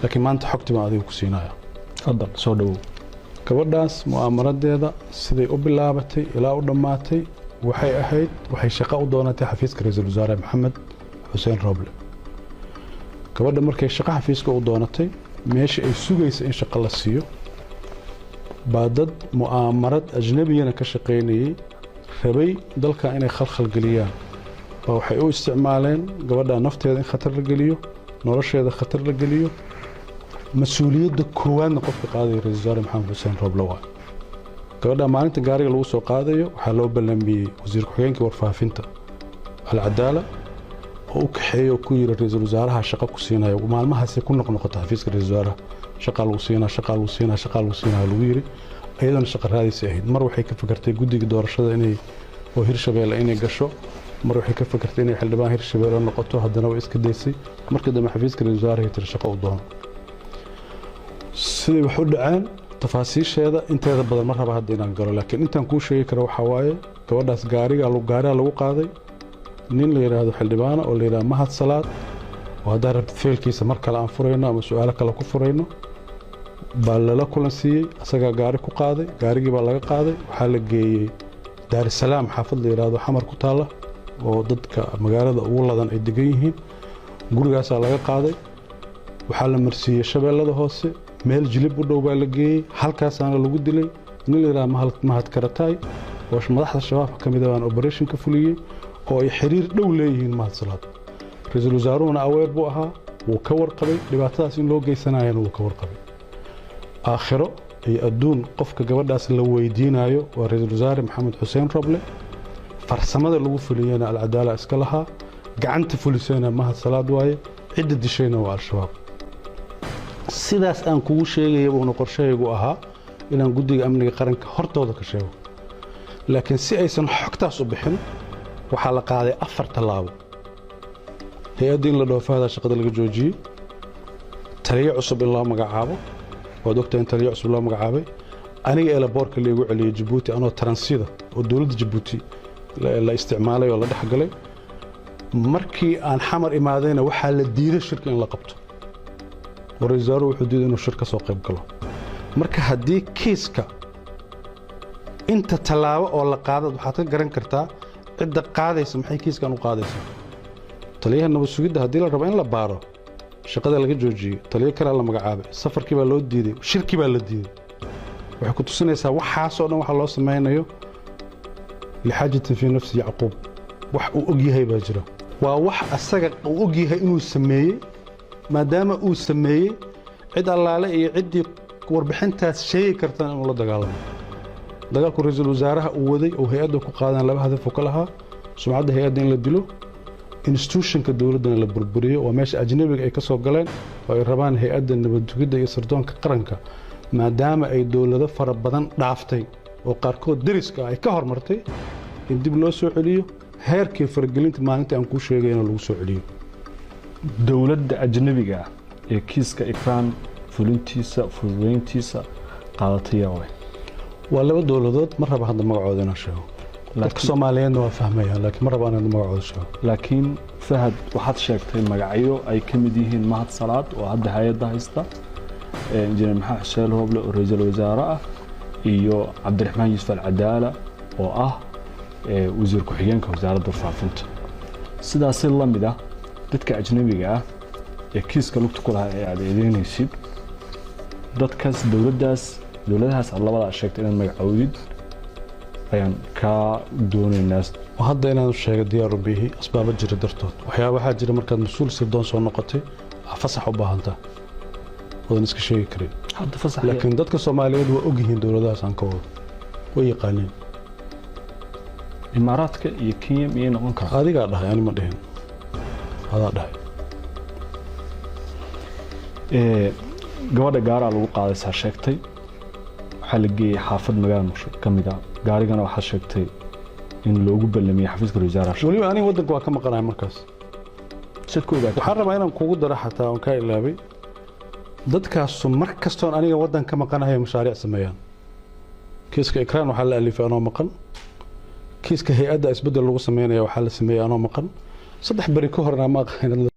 laakiin maanta xogti baan adiga ku siinaya تفضل soo dhawow gabadhaas mu'aamaradeeda siday u bilaabatay ilaa u dhammaatay waxay ahayd waxay shaqo u doonatay xafiiska ra'iisul wasaare maxamed xuseen roble gabadha markay shaqo xafiiska u doonatay meesha ay sugaysa in shaqo la siiyo baa dad mu'aamarad ajnabiyana ka shaqaynayay rabay dalka inay khalkhal geliyaan baa waxay u isticmaaleen gabadha nafteeda in khatar la geliyo nolosheeda khatar la geliyo mas-uuliyadda koowaadna qofka qaadaya ra'iisul wasaare maxamed xuseen roble waa gabadha maalinta gaariga lagu soo qaadayo waxaa loo ballamiyey wasiir ku-xigeenkii warfaafinta alcadaala oo u kaxeeyey oo ku yiri ra'iisul wasaaraha shaqo ku siinayo maalmahaasay ku noqnoqota xafiiska ra'iisul wasaaraha shaqa lagu siinaa lagu yiri iyadana shaqa raadaysa ahayd mar waxay ka fakartay guddiga doorashada inay oo hirshabeelle inay gasho mar waxay ka fakartay inay xildhibaan hirshabeelle noqoto haddana way iska daysay markii dambe xafiiska ra'iisul wasaaraha tiri shaqo u doono sidii wax u dhaceen tafaasiisheeda inteeda badan ma raba hadda inaan galo laakiin intaan kuu sheegi karo waxaa waaye gabadhaas gaariga lagu qaaday nin la yidhaahdo xildhibaana oo la yidhahdo mahad salaad oo haddaan rabtid feelkiisa mar kale aan furayno ama su'aalo kale ku furayno baa lala kulan siiyey asagaa gaari ku qaaday gaarigii baa laga qaaday waxaa la geeyey daarisalaam xaafad la yidhaahdo xamar ku taalla oo dadka magaalada ugu ladan ay degan yihiin gurigaasaa laga qaaday waxaa la marsiiyey shabeellada hoose meel jilib u dhow baa la geeyey halkaasaana lagu dilay nin la yidhaha mahad karataay oo madaxda shabaabka ka mida baan operation ka fuliyey oo ay xiriir dhow leeyihiin mahad salaad ra'iisul wasaaruhuna aweer buu ahaa wuu ka warqabay dhibaatadaas in loo geysanayana wuu ka warqabay aakhiro iyo adduun qofka gabadhaas la weydiinayo waa ra'iisul wasaare maxamed xuseen roble farsamada lagu fuliyena alcadaala iska lahaa gacanta fulisayna mahad salaad waaye cidda dishayna waa al-shabaab sidaas aan kugu sheegaya buuna qorshahaygu ahaa inaan guddiga amniga qaranka hortooda ka sheego laakiin si aysan xogtaas u bixin waxaa la qaaday 4 tallaabo hay-adda in la dhoofaada shaqada laga joojiyey taliye cusub in loo magacaabo waad ogtahay in taliye cusub loo magacaabay aniga eelaboorka laygu celiyey jabuuti anoo taransida oo dowladda jabuuti la isticmaalay oo la dhexgalay markii aan xamar imaadayna waxaa la diiday shirka in la qabto ra'iisul wasaaruhu wuxuu diiday inuu shir ka soo qayb galo marka haddii kiiska inta tallaabo oo la qaado waxaad ka garan kartaa cidda qaadaysa maxay kiiskan u qaadaysaa taliyaha nabad sugidda haddii la rabo in la baaro shaqada laga joojiyey taliye kale la magacaabay safarkii baa loo diiday shirkii baa la diiday waxay ku tusinaysaa waxaasoo dhan waxa loo samaynayo lixaajatin fii nafsi yacquub wax uu og yahay baa jira waa wax asaga uu og yahay inuu sameeyey maadaama uu sameeyey cid allaale iyo ciddii warbixintaas sheegi kartana inuu la dagaalamo dagaalku ra'iisul wasaaraha uu waday oo hay-adda ku qaadaan 2 hadaf oo kala ahaa sumcadda hay-adda in la dilo institutionka dowladdana la burburiyo waa meesha ajnabiga ay ka soo galeen oo ay rabaan hay-adda nabad sugidda iyo sirdoonka qaranka maadaama ay dowlado fara badan dhaaftay oo qaarkood dariska ay ka hormartay in dib loo soo celiyo heerkii faragelinta maalinta aan kuu sheegayna lagu soo celiyo dowladda ajnabiga ee kiiska ikraan fulintiisa fududeyntiisa qaadatay way waa 2 dowladood mar raba hadda magacooda inaan sheego dadka Soomaaliyeedna waa fahmayaan laakiin mar raba inaan magacooda sheego laakiin fahad waxaad sheegtay magacyo ay ka mid yihiin mahad salaad oo hadda hay'adda haysta injineer maxamed xuseen roble oo ra'iisul wasaare ah iyo cabdiraxmaan yuusuf alcadaala oo ah wasiir ku-xigeenka wasaaradda warfaafinta sidaas la mid ah dadka ajnabiga ah ee kiiska lugta ku lahaa ee aad eedeynaysid dadkaas dowladahaas aad labada sheegtay inaad magacoodid ayaan ka doonaynaa hadda inaan sheego diyaaru bihi asbaabo jira dartood waxaa jira markaad mas-uul sirdoon soo noqotay fasax u baahantaa wadan iska sheegi karin hadda fasax laakiin dadka Soomaaliyeed waa og yihiin dowladahaas aan ka wado way yaqaaneen imaaraadka iyo Kenya miyay noqon karaan adiga dhahay ani ma dhihin هذا ده gabadha gaara lagu qaaday saa sheegtay waxa la geeyay xaafad magaalada Muqdisho kamid ah gaarigana waxa sheegtay in loogu ballamiyay xafiiska wasaarada waliba aniga wadanka waa ka maqanaay markaas shirkooda waxaan rabaa inaan kugu daro xataa aan ka ilaabay dadkaas mar kastoon aniga wadanka ka maqanahay mashaariic sameeyaan kiiska ikraan waxa la alifay anoo maqan kiiska hay'adda isbedel lagu sameeyo waxa la sameeyay anoo maqan saddex bari ka horna ma aqaan